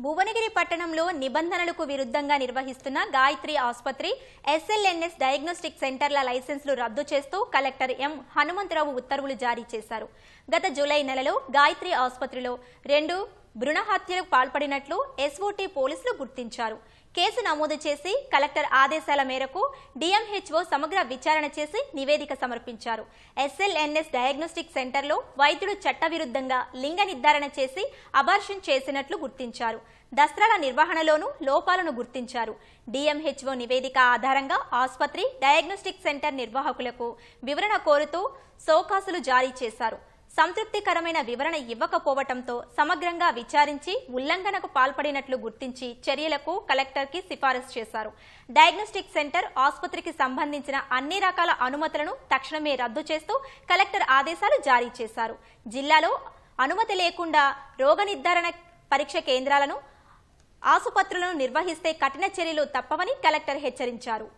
భువనగిరి పట్టణంలో నిబంధనలకు విరుద్ధంగా నిర్వహిస్తున్న గాయత్రి ఆసుపత్రి ఎస్ఎల్ఎన్ఎస్ డయాగ్నోస్టిక్ సెంటర్ల లైసెన్సులు రద్దు చేస్తూ కలెక్టర్ ఎం హనుమంతరావు ఉత్తర్వులు జారీ చేశారు. గత జూలై నెలలో గాయత్రి ఆసుపత్రిలో 2 భ్రూణ హత్యలకు పాల్పడినట్లు ఎస్ఓటీ పోలీసులు గుర్తించారు. కేసు నమోదు చేసి కలెక్టర్ ఆదేశాల మేరకు డిఎంహెచ్ఓ సమగ్ర విచారణ చేసి నివేదిక సమర్పించారు. ఎస్ఎల్ఎన్ఎస్ డయాగ్నోస్టిక్ సెంటర్లో వైద్యుడు చట్టవిరుద్ధంగా లింగ నిర్ధారణ చేసి అబార్షన్ చేసినట్లు గుర్తించారు. దస్త్రాల నిర్వహణలోనూ లోపాలను గుర్తించారు. డిఎంహెచ్ఓ నివేదిక ఆధారంగా ఆసుపత్రి డయాగ్నోస్టిక్ సెంటర్ నిర్వాహకులకు వివరణ కోరుతూ సోకాసులు జారీ చేశారు. సంతృప్తికరమైన వివరణ ఇవ్వకపోవడంతో సమగ్రంగా విచారించి ఉల్లంఘనకు పాల్పడినట్లు గుర్తించి చర్యలకు కలెక్టర్కి సిఫారసు చేశారు. డయాగ్నోస్టిక్ సెంటర్ ఆసుపత్రికి సంబంధించిన అన్ని రకాల అనుమతులను తక్షణమే రద్దు చేస్తూ కలెక్టర్ ఆదేశాలు జారీ చేశారు. జిల్లాలో అనుమతి లేకుండా రోగ నిర్ధారణ పరీక్ష కేంద్రాలను ఆసుపత్రులను నిర్వహిస్తే కఠిన చర్యలు తప్పవని కలెక్టర్ హెచ్చరించారు.